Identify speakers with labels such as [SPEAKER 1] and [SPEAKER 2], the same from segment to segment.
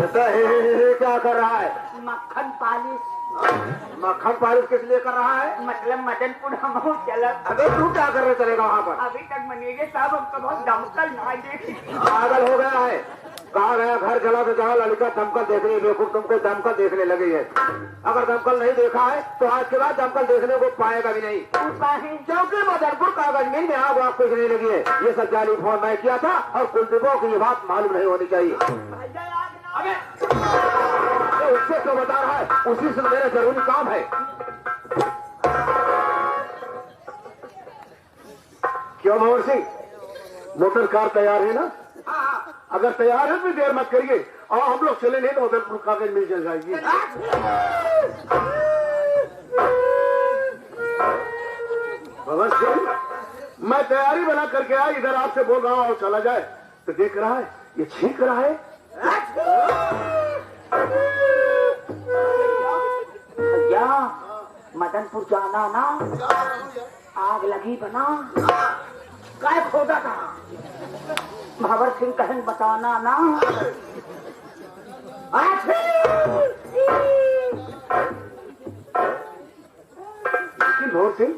[SPEAKER 1] बेटा हे क्या कर रहा है?
[SPEAKER 2] मक्खन पालिश।
[SPEAKER 1] मक्खन पालिश किस लिए कर रहा है?
[SPEAKER 2] मतलब मदनपुर हम चला।
[SPEAKER 1] अबे तू क्या करने चलेगा वहाँ पर?
[SPEAKER 2] अभी तक मैनेजर साहब हमको बहुत दमकल ना देखी।
[SPEAKER 1] पागल हो गया है? कहा गया घर चला तो जाओ ललिता दमकल देखने, बेवकूफ तुमको दमकल देखने लगी है। अगर दमकल नहीं देखा है तो आज के बाद दमकल देखने को पाएगा भी नहीं, क्योंकि मदनपुर कागज मिल में आग वाग कुछ नहीं लगी है। ये सब जाली फोन मैं किया था और कुलदीपों की ये बात मालूम नहीं होनी चाहिए। अबे उससे क्यों बता रहा है? उसी से मेरा जरूरी काम है। क्यों भंवर सिंह, मोटर कार तैयार है ना? अगर तैयार है तो देर मत करिए और हम लोग चले नहीं तो उधर कागज मिल चल जाएगी। भंवर सिंह, मैं तैयारी बना करके आया, इधर आपसे बोल रहा हूँ और चला जाए तो देख रहा है ये छींक रहा है।
[SPEAKER 2] भैया मदनपुर जाना ना, आग लगी बना, काय खोदा था भंवर सिंह कहन बताना ना।
[SPEAKER 1] भंवर सिंह,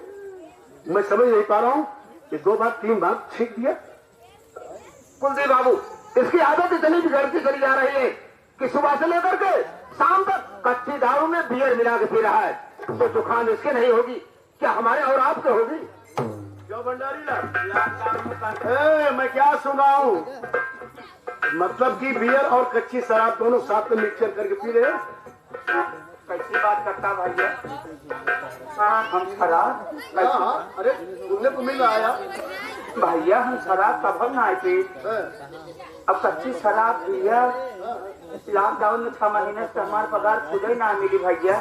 [SPEAKER 1] मैं समझ नहीं पा रहा हूँ कि 2 बार 3 बार छींक दिया। कुलदीप बाबू, इसकी आदत इतनी बिगड़ती चली जा रही है कि सुबह से लेकर के शाम तक कच्ची दारू में बियर मिला के पी रहा है। तो जुकाम इसके नहीं होगी क्या हमारे और आपके होगी? क्यों भंडारी लाल, मैं क्या सुन रहा हूँ? मतलब कि बियर और कच्ची शराब दोनों साथ में मिक्सचर करके पी रहे हैं?
[SPEAKER 2] कैसी बात करता भैया? हम शराब?
[SPEAKER 1] अरे सुनने को मिल रहा है
[SPEAKER 2] भैया हम शराब कब ना पी, अब कच्ची शराब पिया। लॉकडाउन में 6 महीने से हमारा पगार खुद ही ना मिली भैया।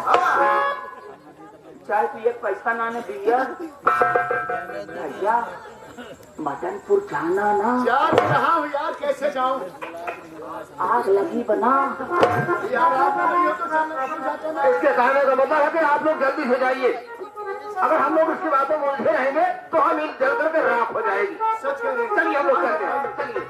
[SPEAKER 2] चाय पिए पैसा ना ने दिया। भैया मदनपुर जाना ना।
[SPEAKER 1] यार कहाँ हूँ यार, कैसे जाऊँ?
[SPEAKER 2] आग लगी बना
[SPEAKER 1] यार आप नहीं हो तो इसके कहने का मतलब है कि आप लोग जल्दी से जाइए। अगर हम लोग इसकी बातों में उलझे रहेंगे तो हम एक जल करके राख हो जाएगी। सच कह रहे हैं। चलिए हम लोग चलते हैं, चलिए।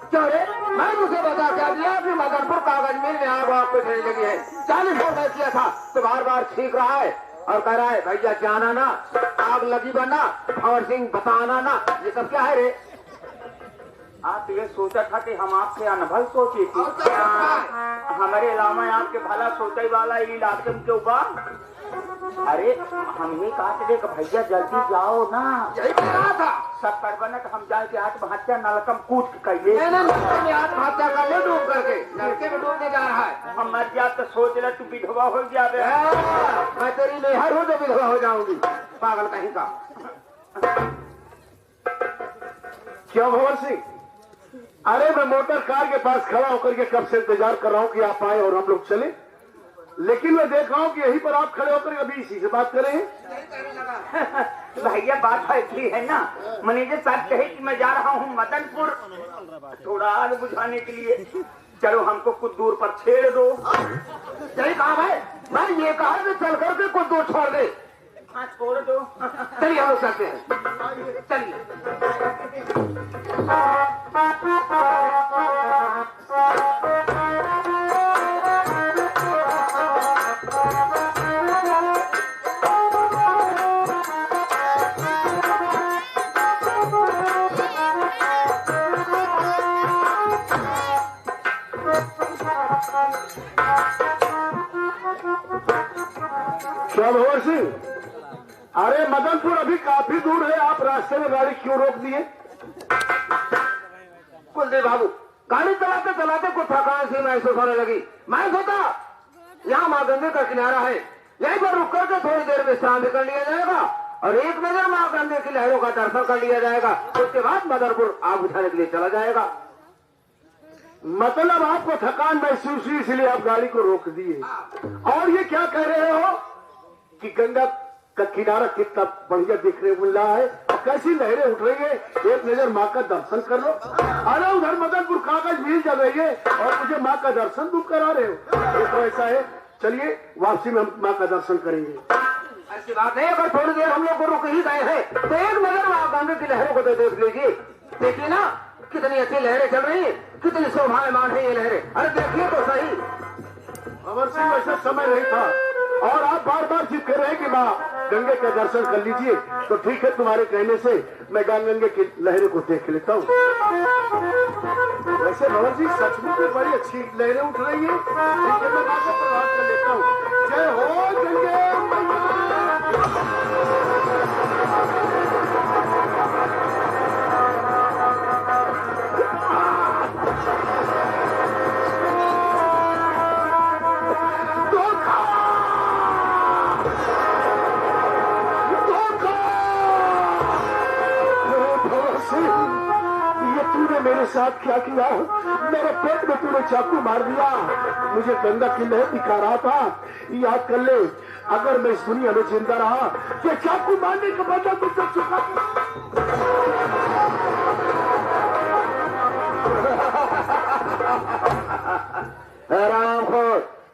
[SPEAKER 1] क्यों रे? मैं तुझे बता क्या दिया कि मदनपुर कागज मिल में आग वाग कुछ नहीं लगी है। 40 रुपए किया था तो बार बार छींक रहा है और कह रहा है भैया जाना ना, आग लगी बना, भंवर सिंह बताना ना। ये सब क्या है रे?
[SPEAKER 2] आप ये सोचा था कि हम आपसे अनभल सोची थी। हमारे अलावा आपके भला सोचे वाला इलाके में क्यों बा? अरे हम ये कहा थे कि भैया जल्दी जाओ ना।
[SPEAKER 1] यही कहा था
[SPEAKER 2] सब करबना हम जाए के आत्महत्या नलकम कूद कहिए।
[SPEAKER 1] आत्महत्या कर ले डूब करके, लड़के में डूबने जा रहा है।
[SPEAKER 2] हम मर जा तो सोच रहे तू विधवा हो जावे।
[SPEAKER 1] मैं तेरी नेहर हूँ तो विधवा हो जाऊंगी, पागल कहीं का। क्यों भंवर सिंह? अरे मैं मोटर कार के पास खड़ा होकर के कब से इंतजार कर रहा हूँ कि आप आए और हम लोग चले, लेकिन मैं देख रहा हूँ कि यहीं पर आप खड़े होकर अभी इसी से बात कर रहे हैं।
[SPEAKER 2] भैया बात ऐसी है ना, मैनेजर साहब कहे कि मैं जा रहा हूँ मदनपुर थोड़ा आग बुझाने के लिए, चलो हमको कुछ दूर पर छेड़ दो।
[SPEAKER 1] यही काम है, मैं ये कहा कि चल करके कुछ दूर छोड़ दे।
[SPEAKER 2] हाँ छोड़ दो।
[SPEAKER 1] चलिए हम लोग चलते हैं, चलिए। क्या भंवर सिंह? अरे मदनपुर अभी काफी दूर है, आप रास्ते में गाड़ी क्यों रोक दिए? कुलदीप बाबू, गाड़ी चलाते चलाते कुछ थकान सी महसूस होने लगी। मैं सोचा यहाँ माँ गंगे का किनारा है, यहीं पर रुक करके थोड़ी देर विश्राम भी कर लिया जाएगा और एक नजर माँ गंगे की लहरों का दर्शन कर लिया जाएगा। उसके बाद मदनपुर आग बुझाने के लिए चला जाएगा। मतलब आपको थकान महसूस हुई इसलिए आप गाड़ी को रोक दिए। और ये क्या कह रहे हो कि गंगा का किनारा कितना बढ़िया दिखने मिल रहा है, कैसी लहरें उठ रही है, एक नजर माँ का दर्शन कर लो। अरे उधर मदनपुर कागज मिल जा रही है और मुझे माँ का दर्शन तुम करा रहे हो। ये तो ऐसा है, चलिए वापसी में हम माँ का दर्शन करेंगे। ऐसी बात नहीं, अगर थोड़ी देर हम लोग को रुक ही गए हैं तो एक नजर माँ गंगे की लहरों को तो देख लीजिए। देखिए ना कितनी अच्छी लहरें चल रही हैं, कितनी शोभायमान है ये लहरें। अरे देखिए तो सही।
[SPEAKER 3] अमर सिंह, वैसे समय नहीं था और आप बार बार जिद कर रहे हैं कि माँ गंगे का दर्शन कर लीजिए, तो ठीक है, तुम्हारे कहने से मैं गंगे की लहरों को देख लेता हूँ। वैसे भवन जी सचमुच में बड़ी अच्छी लहरें उठ रही है। ठीक है, मैं बात को प्रभाव कर लेता हूँ। जय हो गंगे मेरे साथ क्या किया? मेरे पेट में तूने चाकू मार दिया। मुझे गंगा की लहर दिखा रहा था। याद कर ले, अगर मैं इस दुनिया में जिंदा रहा तो चाकू मारने का बदला तुझसे चुका।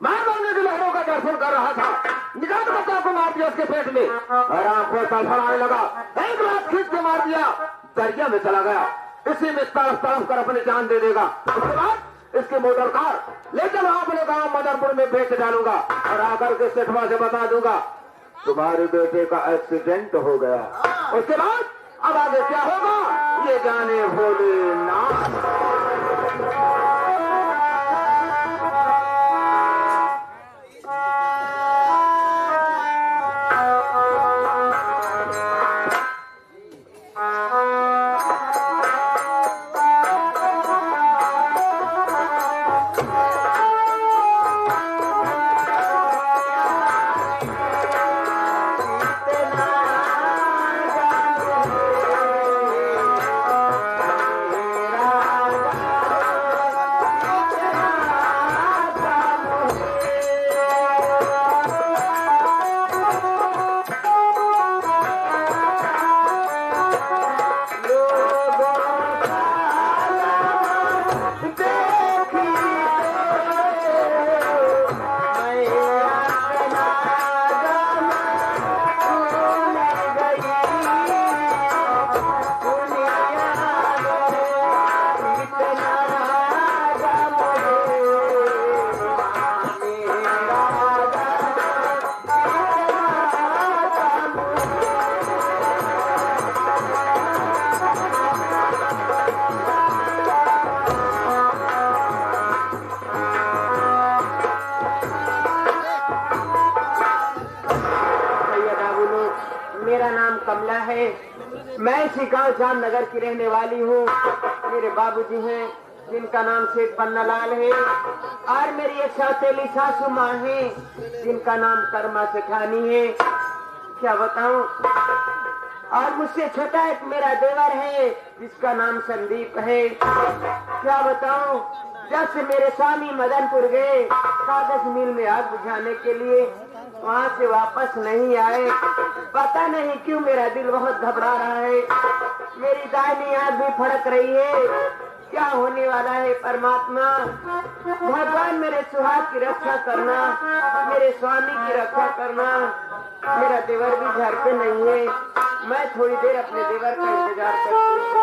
[SPEAKER 1] मैं गंगे की लहरों का दर्शन कर रहा था, निकाल कर चाकू मार दिया उसके पेट में। आराम फड़फड़ाने लगा, एक लात खींच के मार दिया, दरिया में चला गया। इसी में तरफ तरफ कर अपनी जान दे देगा। उसके बाद इसके मोटर कार ले चल अपने गांव मदरपुर में बेच डालूंगा और आकर के सेठवा से बता दूंगा तुम्हारे बेटे का एक्सीडेंट हो गया। उसके बाद अब आगे क्या होगा ये जाने भोलेनाथ।
[SPEAKER 2] कमला है। मैं इसी गांव जामनगर की रहने वाली हूँ। मेरे बाबूजी हैं जिनका नाम सेठ पन्नालाल है और मेरी एक सौतेली सासू माँ है जिनका नाम कर्मा सेठानी है। क्या बताऊं। और मुझसे छोटा एक मेरा देवर है जिसका नाम संदीप है। क्या बताऊं। जब से मेरे स्वामी मदनपुर गए कागज मिल में आग बुझाने के लिए, वहाँ से वापस नहीं आए। पता नहीं क्यों मेरा दिल बहुत घबरा रहा है। मेरी दाहिनी आंख भी फड़क रही है। क्या होने वाला है परमात्मा। भगवान मेरे सुहाग की रक्षा करना, मेरे स्वामी की रक्षा करना। मेरा देवर भी घर पे नहीं है। मैं थोड़ी देर अपने देवर का इंतजार करती हूँ।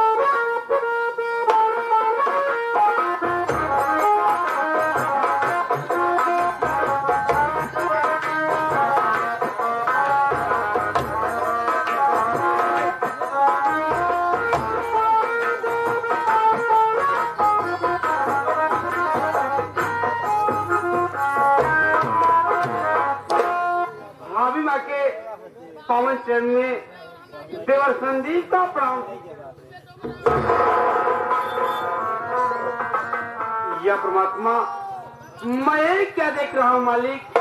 [SPEAKER 2] पावन चरण में देवर संदीप का प्रणाम। या परमात्मा, मैं क्या देख रहा हूँ मालिक।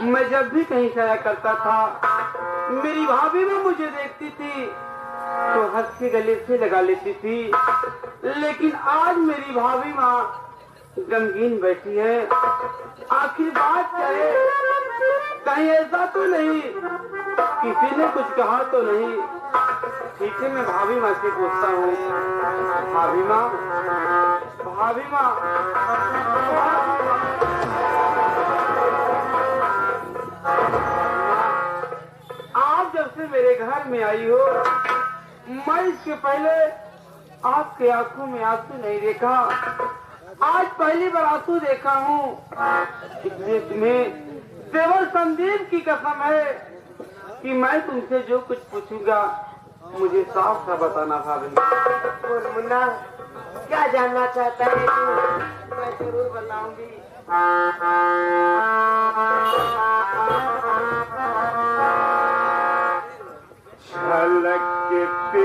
[SPEAKER 2] मैं जब भी कहीं जाया करता था मेरी भाभी में मुझे देखती थी तो हंस के गले से लगा लेती थी, लेकिन आज मेरी भाभी माँ गमगीन बैठी है। आखिर बात क्या है। कहीं ऐसा तो नहीं किसी ने कुछ कहा तो नहीं। ठीक है, मैं भाभी माँ से पूछता हूँ। भाभी माँ, भाभी माँ, आप जब से मेरे घर में आई हो, मैं इसके पहले आपके आंखों में आंसू नहीं देखा, आज पहली बार आंसू देखा हूँ। इसलिए तुम्हें देवर संदीप की कसम है कि मैं तुमसे जो कुछ पूछूंगा मुझे साफ साफ बताना भाभी।
[SPEAKER 4] बोल मुन्ना, क्या जानना चाहता है तू? मैं जरूर बताऊंगी।
[SPEAKER 3] झलकते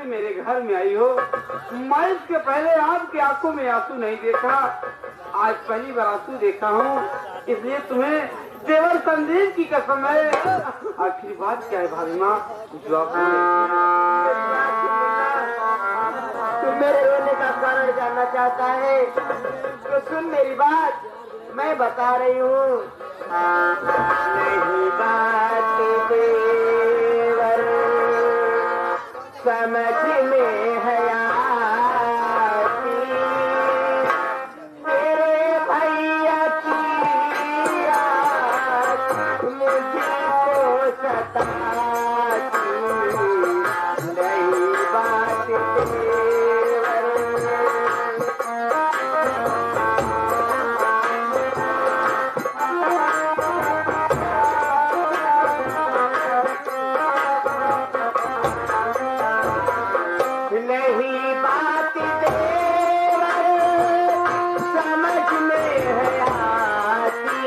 [SPEAKER 2] मेरे घर में आई हो, मैं इसके पहले आपकी आंखों में आंसू नहीं देखा, आज पहली बार आंसू देखा हूँ। इसलिए तुम्हें देवर संदीप की कसम है। आखिरी बात क्या है भाभी माँ जो आप
[SPEAKER 4] तुम मेरे रोने का कारण जानना चाहता है तो सुन मेरी बात, मैं बता रही हूँ। नहीं बात देवर समझ में है आती, तेरे भैया की याद मुझको सताती। नहीं बात देवर नहीं बात देवर समझ में है आती,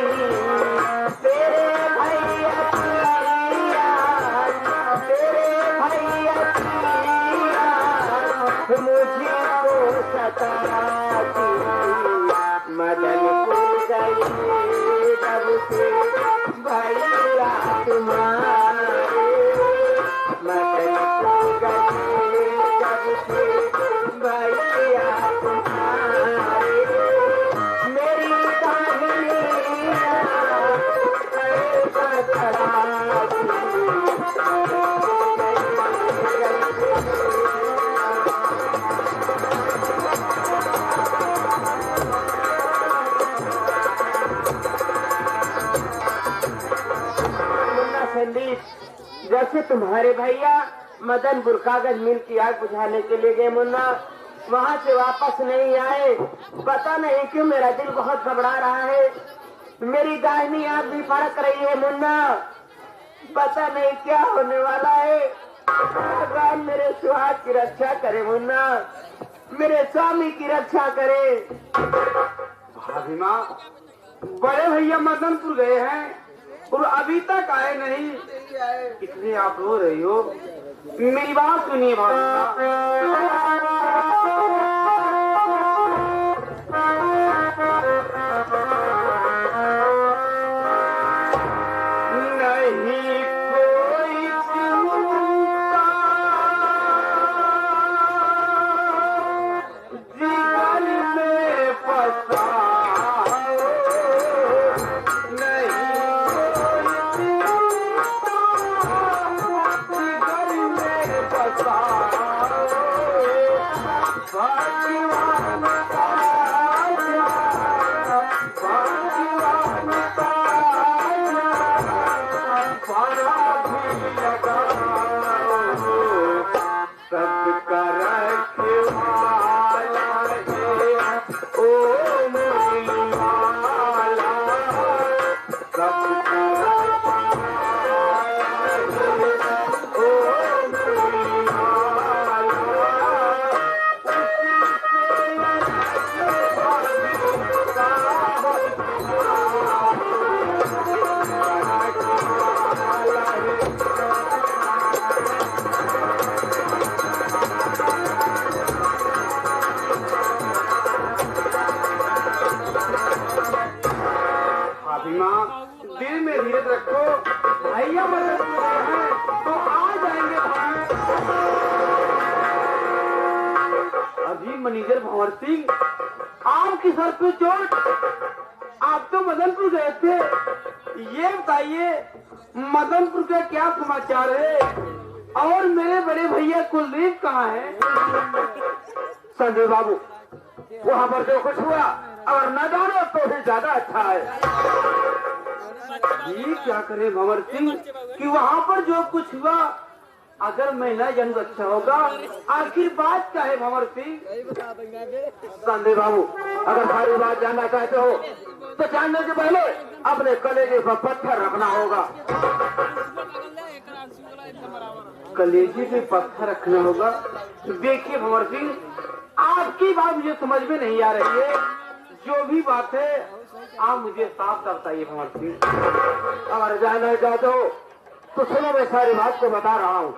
[SPEAKER 4] तेरे भैया की याद, तेरे भैया की याद मुझको सताती। मदनपुर गई जब से भैया तुम्हारे, मदनपुर गई जब से भैया तुम्हारे, मेरी कहानियाँ मुन्ना संदीप, जैसे तुम्हारे भैया मदनपुर कागज मिल की आग बुझाने के लिए गए मुन्ना, वहाँ से वापस नहीं आए। पता नहीं क्यों मेरा दिल बहुत घबरा रहा है, मेरी दाहिनी आंख भी फड़क रही है मुन्ना, पता नहीं क्या होने वाला है। भगवान मेरे सुहाग की रक्षा करे मुन्ना, मेरे स्वामी की रक्षा करे।
[SPEAKER 2] भाभी माँ, बड़े भैया मदनपुर गए हैं और अभी तक आए नहीं, इसलिए आप रो रही हो। मेरी बात सुनिए भाभी माँ।
[SPEAKER 1] रखो।
[SPEAKER 4] भैया मदद हैं तो आ जाएंगे भाई। अभी मैनेजर भंवर सिंह, आपकी सर पे चोट, आप तो मदनपुर गए थे, ये बताइए मदनपुर का क्या समाचार है और मेरे बड़े भैया कुलदीप कहाँ है?
[SPEAKER 1] संजय बाबू, वहाँ पर जो कुछ हुआ अगर न जानो तो ही ज्यादा अच्छा है।
[SPEAKER 4] ये क्या करे भंवर सिंह कि वहाँ पर जो कुछ हुआ अगर मैं न जानूं अच्छा होगा। आखिर बात क्या है भंवर सिंह?
[SPEAKER 1] संजय बाबू, अगर सारी बात जानना चाहते हो तो जानने के पहले अपने कलेजे पर पत्थर रखना होगा।
[SPEAKER 4] कलेजे पे पत्थर रखना होगा? देखिए भंवर सिंह, आपकी बात मुझे समझ में नहीं आ रही है। जो भी बात है आप मुझे साफ साफ बताइए भंवर सिंह।
[SPEAKER 1] अगर जानना चाहते हो तो सुनो, मैं सारी बात को बता रहा हूँ।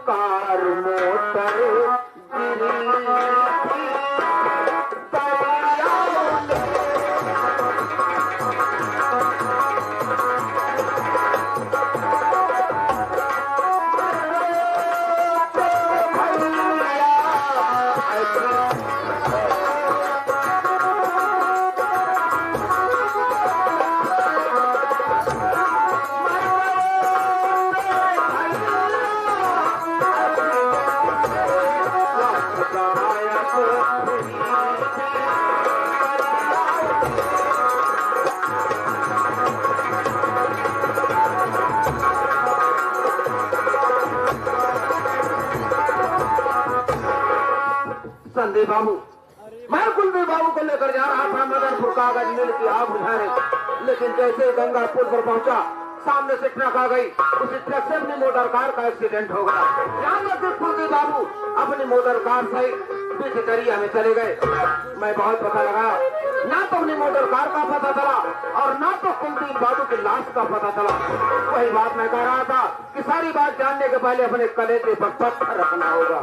[SPEAKER 1] कार मोटर संदीप बाबू, मैं कुलदीप बाबू को लेकर जा रहा था मदनपुर कागज मिल की आग बुझाने, लेकिन जैसे गंगा पुल पर पहुंचा सामने से ट्रक आ गई। उसी ट्रक से अपनी मोटर कार का एक्सीडेंट हो गया। ध्यान रखिए कुलदीप बाबू, अपनी मोटर कार से पीछे दरिया में चले गए। मैं बहुत पता लगाया, ना तो अपनी मोटर कार का पता चला और ना तो कुलदीप बाबू की लाश का पता चला। वही बात मैं कह रहा था कि सारी बात जानने के पहले अपने कलेजे पर पत्थर रखना होगा।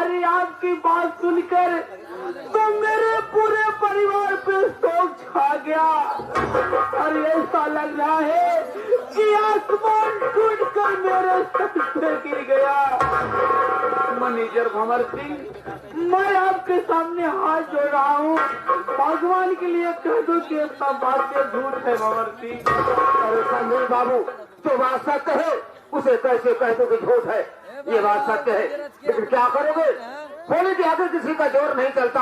[SPEAKER 4] हमारी आपकी बात सुनकर तो मेरे पूरे परिवार पे शोक छा गया और ऐसा लग रहा है कि आसमान टूटकर मेरे सर से गिर गया। मैनेजर भंवर सिंह, मैं आपके सामने हाथ जोड़ रहा हूँ, भगवान के लिए कह दो कि सब बातें झूठ है भंवर सिंह।
[SPEAKER 1] अरे संजय बाबू, जो बात सत्य है उसे कैसे कह दो कि झूठ है? ये बात सत्य है, लेकिन क्या करोगे? होली के आगे किसी का जोर नहीं चलता।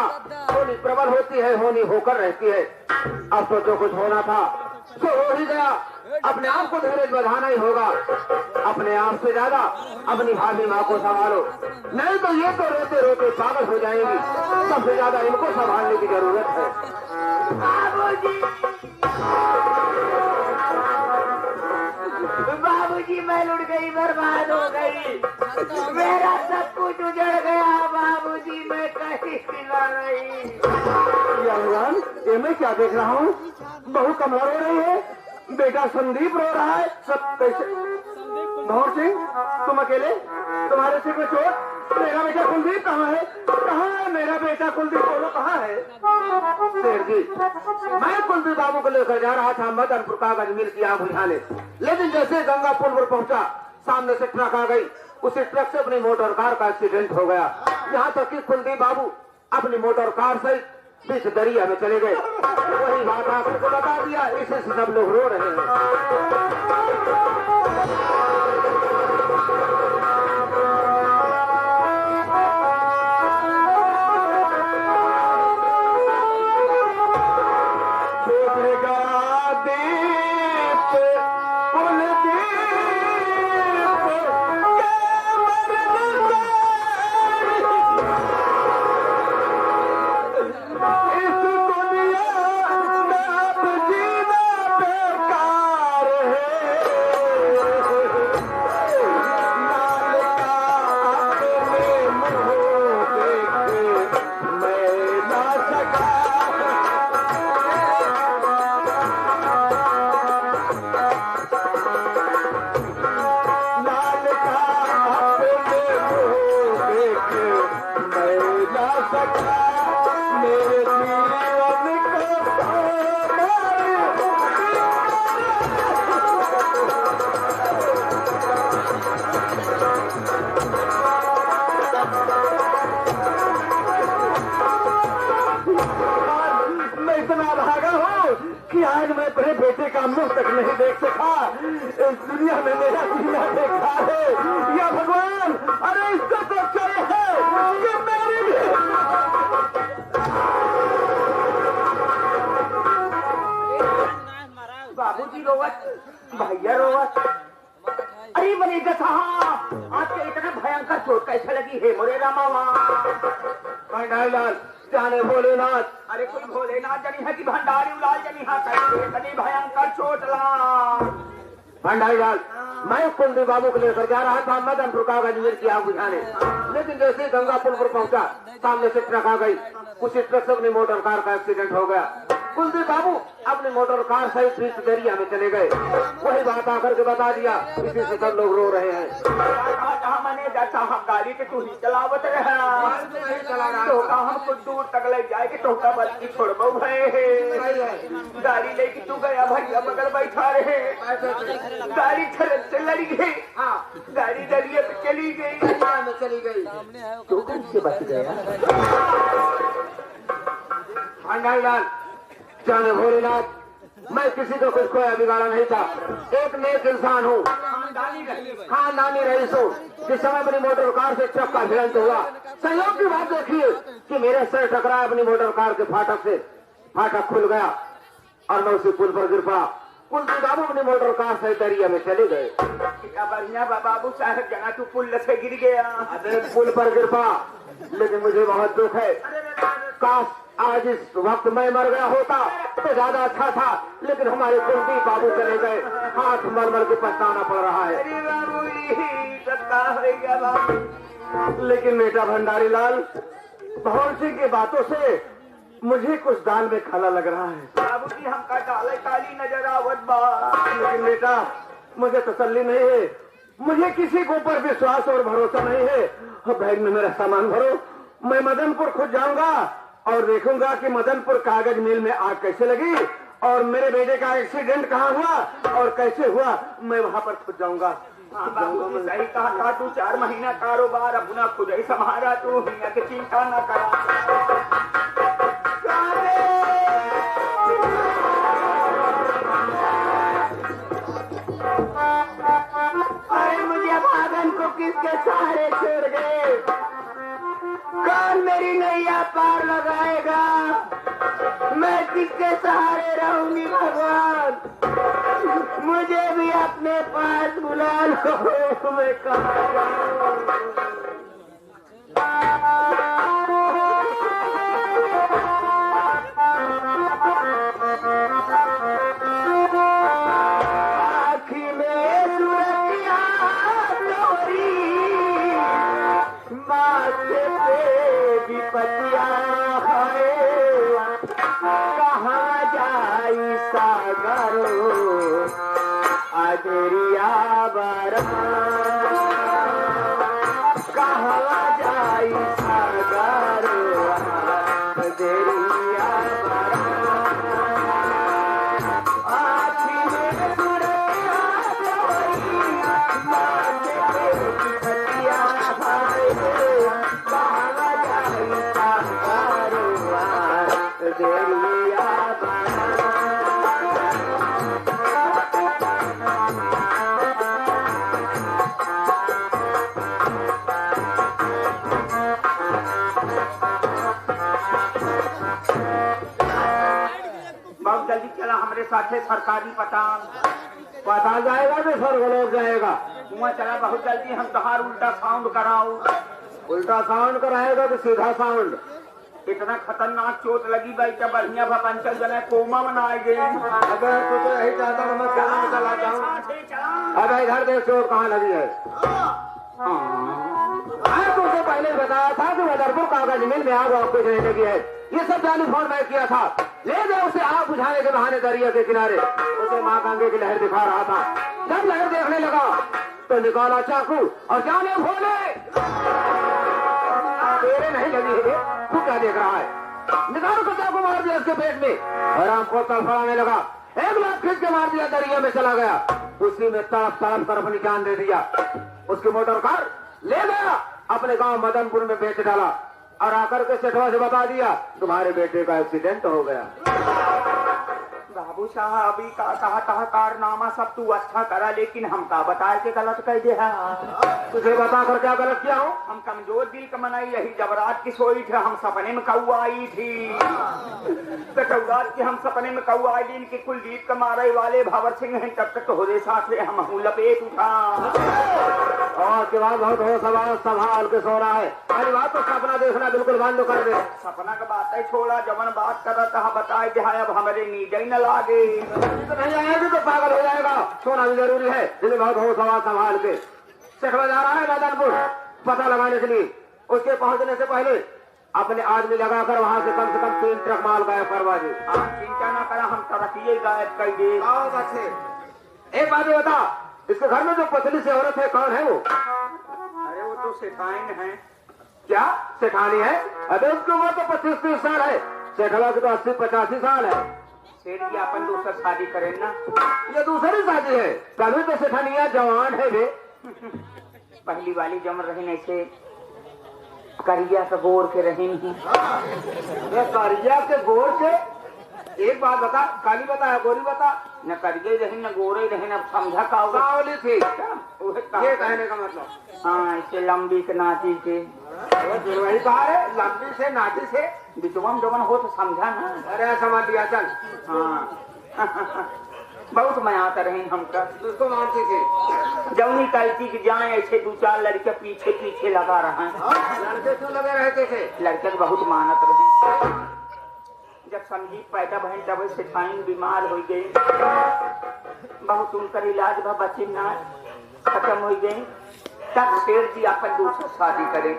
[SPEAKER 1] होली प्रबल होती है, होनी होकर रहती है। अब तो जो कुछ होना था सो हो ही गया। अपने आप को धैर्य बढ़ाना ही होगा। अपने आप से ज्यादा अपनी भाभी माँ को संभालो, नहीं तो ये तो रोते रोते पागल हो जाएंगी। सबसे ज्यादा इनको संभालने की जरूरत है।
[SPEAKER 4] बाबूजी, मैं लुट गई, बर्बाद हो गई, मेरा सब कुछ उजड़ गया। बाबूजी, मैं कहीं खिला नहीं।
[SPEAKER 3] भगवान, ये मैं क्या देख रहा हूँ? बहू कमला रो रही है, बेटा संदीप रो रहा है। सब कैसे? भंवर सिंह, तुम अकेले? तुम्हारे सिर में चोट? मेरा बेटा कुलदीप कहाँ है? कहाँ है मेरा बेटा कुलदीप? बोलो कहाँ है?
[SPEAKER 1] शेर जी, मैं कुलदीप बाबू को लेकर जा रहा था मदनपुर कागज मिल की आग बुझाने, लेकिन जैसे गंगा पुल पर पहुंचा, सामने से ट्रक आ गई। उसी ट्रक से अपनी मोटर कार का एक्सीडेंट हो गया। यहाँ तक कि कुलदीप बाबू अपनी मोटर कार से बीच दरिया में चले गए। वही बात आपको बता दिया, इसे सब लोग रो रहे हैं।
[SPEAKER 3] कि आज मैं अपने बेटे का मुंह तक नहीं देख सका। इस दुनिया में मेरा जीना देखा है। या भगवान, अरे इसका तो चाहिए है कि मेरी भी।
[SPEAKER 2] बाबूजी रोवत, भैया रोवत। अरे बनेगा साहब, आपके इतना भयंकर चोट कैसे लगी है मोरे रामा?
[SPEAKER 1] भंडारीलाल, जाने भोलेनाथ।
[SPEAKER 2] अरे कोई भोलेनाथ जनी है कि भंडारी उलाल जनी है? कैसे इतनी भयंकर चोट ला?
[SPEAKER 1] भंडारीलाल, मैं कुलदीप बाबू को लेकर जा रहा था मदनपुर कागज मिल की आग बुझाने, लेकिन जैसे ही गंगा पुल पर पहुंचा, सामने से ट्रक आ गई। उसी ट्रक से अपनी मोटर कार का एक्सीडेंट हो गया। कुलदीप बाबू अपनी मोटर कार सहित बीच दरिया में चले गए। वही बात आकर के बता दिया, इसी से सब लोग रो रहे हैं।
[SPEAKER 2] मैंने जैसा हम गाड़ी के तू ही चलावत रहा, तो हम कुछ दूर तक ले जाए कि तोहका बल्कि छोड़बो है। गाड़ी लेके तू गया, भैया बगल बैठा रहे। गाड़ी छलक से लड़ी गई, गाड़ी दरिया पे चली गई।
[SPEAKER 1] तू कैसे बच गया? भंडारीलाल, जाने भोलेनाथ, मैं किसी को कुछ खोया बिगाड़ा नहीं था। एक नेक इंसान हूँ, खानदानी रईस हूँ। जिस समय अपनी मोटर कार से ट्रक का भिड़ंत हुआ, संयोग की बात देखिए कि मेरे सर टकराया अपनी मोटर कार के फाटक से। फाटक खुल गया और मैं उसी पुल पर गिर पड़ा। कुलदीप बाबू अपनी मोटर कार से दरिया में चले गए।
[SPEAKER 2] क्या बढ़िया बाबू साहब, जना तू पुल से गिर गया।
[SPEAKER 1] अरे पुल पर गिर पड़ा, लेकिन मुझे बहुत दुख है। काश आज इस वक्त मैं मर गया होता तो ज्यादा अच्छा था, लेकिन हमारे कुलदीप बाबू चले गए। हाथ मर मर के पछताना पड़ रहा है।
[SPEAKER 2] अरे बाबू, सत्ता हो गया बाबू।
[SPEAKER 3] लेकिन बेटा भंडारीलाल, भंवर सिंह की बातों से मुझे कुछ दाल में काला लग रहा है।
[SPEAKER 2] बाबू जी, हमका काले काली नजर आवत बा।
[SPEAKER 3] लेकिन बेटा, मुझे तसल्ली नहीं है। मुझे किसी के ऊपर विश्वास और भरोसा नहीं है। बैग में मेरा सामान भरो, मैं मदनपुर खुद जाऊंगा और देखूंगा कि मदनपुर कागज मिल में आग कैसे लगी और मेरे बेटे का एक्सीडेंट कहाँ हुआ और कैसे हुआ, मैं वहाँ पर खुद जाऊंगा।
[SPEAKER 2] हाँ बाबू जी सही कहा था, तू 4 महीना कारोबार अपना खुद ही संभाला, तू हिया की चिंता न करा।
[SPEAKER 4] अरे मुझे भागन को किसके सहारे छोड़ गए, कौन मेरी नैया पार लगाएगा, मैं किसके सहारे रहूंगी भगवान, मुझे भी अपने पास बुला लो, मैं कहाँ जाऊं। आँखी में सुरतिया तोरी, माथे पे विपतिया है, कहाँ जाई सागरो अदरिया बरमा, कहाँ जाई सागरो अदरिया बरमा। आँखी में सुरतिया तोरी, माथे पे विपतिया है, कहाँ जाई सागरो अदरिया बरमा।
[SPEAKER 2] बहुत जल्दी चला हमारे साथे सरकारी
[SPEAKER 3] पता जाएगा तो स्वर्गलोक जाएगा।
[SPEAKER 2] कुआं चला बहुत जल्दी, हम तहार उल्टा साउंड कराओ।
[SPEAKER 3] उल्टा साउंड कराएगा तो सीधा साउंड।
[SPEAKER 2] इतना खतरनाक चोट लगी भाई, क्या बढ़िया भपंचल जने कोमा बनाए गए।
[SPEAKER 3] अगर तू तो यही चाहता तो मैं कहाँ में चला जाऊँ। अबे इधर देख चोट कहाँ लगी है। मैं तुमसे पहले बताया था कि मदनपुर कागज मिल में आग आपको जलने लगी है। ये सब टेलीफोन मैं किया था। ले गए उसे आग बुझाने के बहाने दरिया के किनारे, उसे माँ गंगे की लहर दिखा रहा था। जब लहर देखने लगा तो निकाला चाकू और जाने भोले तेरे नहीं लगी है, तू क्या देख रहा है। निकालो तो चाकू मार दिया उसके पेट में, आराम को तड़फड़ाने लगा। एक लाख खींच के मार दिया, दरिया में चला गया। उसी में तड़प तड़प कर अपनी जान दे दिया। उसकी मोटर कार ले गया, अपने गांव मदनपुर में बेच डाला और आकर के सेठवा से बता दिया तुम्हारे बेटे का एक्सीडेंट हो गया।
[SPEAKER 2] बाबू साहब अभी का कहा कारनामा सब तू अच्छा करा, लेकिन हम का बताए के गलत कह दे।
[SPEAKER 3] तुझे बता कर क्या गलत किया हो।
[SPEAKER 2] हम कमजोर दिल का मनाई, यही जबरात की सोई थे, हम सपने में कौआ आई थी। तो जबरात की हम सपने में कौआ आई, इनके कुलदीप का मारे वाले भावर सिंह हैं, तब तक हो दे साथ हम लपेट उठा।
[SPEAKER 3] और के बाद बहुत हो सवाल संभाल के सो रहा है। पहली बात तो सपना देखना बिल्कुल बंद कर दे।
[SPEAKER 2] सपना का बात है छोड़ा, जवन बात कर रहा था बताए दे, अब हमारे नींद ही न लागे।
[SPEAKER 3] तो नहीं आएगी तो पागल हो जाएगा। सोना भी जरूरी है, इसलिए बहुत हो सवाल संभाल के। सेठवा जा रहा है मदनपुर पता लगाने के लिए। उसके पहुंचने से पहले अपने आदमी लगाकर वहां से कम 3 ट्रक माल गायब करवा दे।
[SPEAKER 2] आप चिंता न करा, हम तरक्की गायब कर दे।
[SPEAKER 3] एक बात ये बता, इसके घर में जो पतली सी औरत है कौन है वो।
[SPEAKER 2] अरे वो तो सेठाइन है।
[SPEAKER 3] क्या सेठानी है। अबे उसकी उम्र तो 25-30 साल है, सेठवा की तो 80-85 साल है।
[SPEAKER 2] सेठ जी अपन दूसरा शादी करें ना।
[SPEAKER 3] ये दूसरी शादी है, तभी तो सेठानिया जवान है वे।
[SPEAKER 2] पहली वाली जम रही ऐसे करिया के गोर के रही।
[SPEAKER 3] करिया के गोर के। एक बात बता, काली बता है गोरी बता।
[SPEAKER 2] न करिए रही न गोरे रही, न समझा का
[SPEAKER 3] कावली थी।
[SPEAKER 2] ये
[SPEAKER 3] कहने का मतलब
[SPEAKER 2] हाँ, ऐसे लंबी के नाची के
[SPEAKER 3] वही कहा है, लंबी से नाटी से
[SPEAKER 2] बिचवम जवन हो तो समझा ना।
[SPEAKER 3] अरे समझ लिया चल।
[SPEAKER 2] हाँ बहुत मजा आता रही हमका।
[SPEAKER 3] उसको मानती थी
[SPEAKER 2] जौनी कहती कि जाए ऐसे 2-4 लड़के पीछे पीछे लगा रहा है।
[SPEAKER 3] लड़के क्यों लगे रहते थे।
[SPEAKER 2] लड़के को बहुत मानत रहे। जब समझी पैदा बहन तब सेठाइन बीमार हो गई, बहुत उनका इलाज भा बची ना खत्म हो गई। तब शेर जी अपन दूसरा शादी करे।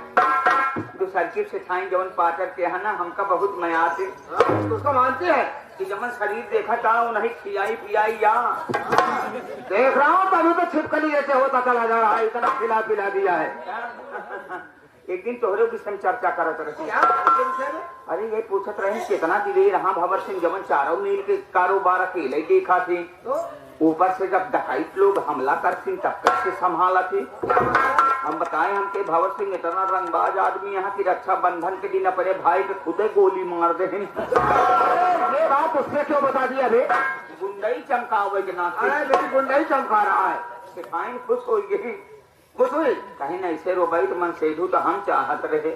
[SPEAKER 2] दूसर की सेठाइन जवन पाटर के है ना, हमका बहुत मया से।
[SPEAKER 3] उसको मानती है
[SPEAKER 2] कि जमन शरीर देखा था नहीं खिलाई पिलाई या
[SPEAKER 3] देख रहा हूँ, तभी तो छिपकली जैसे होता चला जा रहा है। इतना खिला पिला दिया है।
[SPEAKER 2] एक दिन तोहरे विषय में चर्चा करत रहे।
[SPEAKER 4] क्या विषय में?
[SPEAKER 2] अरे ये पूछत रहे कितना दिले रहा भंवर सिंह जमन चारों मील के कारोबार अकेले देखा थे,
[SPEAKER 4] तो
[SPEAKER 2] ऊपर से जब डकैत लोग हमला करती तब कैसे संभाला थी। हम बताएं हमके भंवर सिंह इतना रंगबाज आदमी यहाँ की रक्षा बंधन के दिन अपने भाई के खुदे गोली मार दे।
[SPEAKER 1] ये बात उसने क्यों बता दिया बे?
[SPEAKER 2] गुंडई चमकावे के नाते
[SPEAKER 1] अरे मेरी गुंडई चमका रहा है।
[SPEAKER 2] सिपाही खुश हो गई।
[SPEAKER 1] कुछ हुई?
[SPEAKER 2] कहीं न ऐसे रोबाई तो मन सेधु तो हम चाहत रहे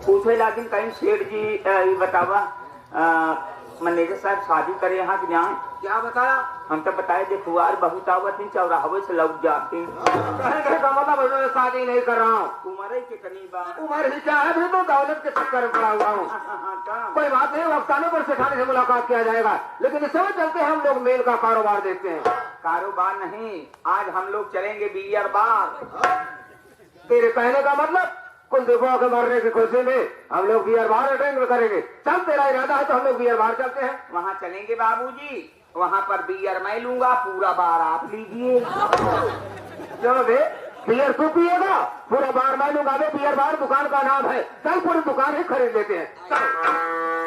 [SPEAKER 2] पूछे, लेकिन कहीं सेठ जी ये बतावा मैनेजर साहब शादी करे यहाँ की जाए।
[SPEAKER 4] क्या बताया?
[SPEAKER 2] हम तो बताए देखो यार बहुत आवत नहीं चौराहे से लग जाती।
[SPEAKER 1] कहने का मतलब मैं शादी नहीं कर रहा हूँ।
[SPEAKER 2] उम्र के करीब बा।
[SPEAKER 1] उम्र ही क्या है, अभी तो दौलत के चक्कर में पड़ा हुआ हूँ। कोई बात नहीं, वक्त आने पर सिखाने से मुलाकात किया जाएगा, लेकिन इस समय चलते हम लोग मेल का कारोबार देखते हैं।
[SPEAKER 2] कारोबार नहीं, आज हम लोग चलेंगे बियर बार।
[SPEAKER 1] तेरे कहने का मतलब कुलदीपों के मरने की खुशी में हम लोग बियर बार अटेंड करेंगे। चल तेरा इरादा है तो हम लोग बियर बार चलते हैं।
[SPEAKER 2] वहाँ चलेंगे बाबूजी, वहाँ पर बियर मैं लूंगा, पूरा बार आप लीजिए।
[SPEAKER 1] चलो बे, बियर तू पिएगा, पूरा बार मैं लूंगा। बे बियर बार दुकान का नाम है, चल पूरी दुकान ही खरीद लेते हैं। चल।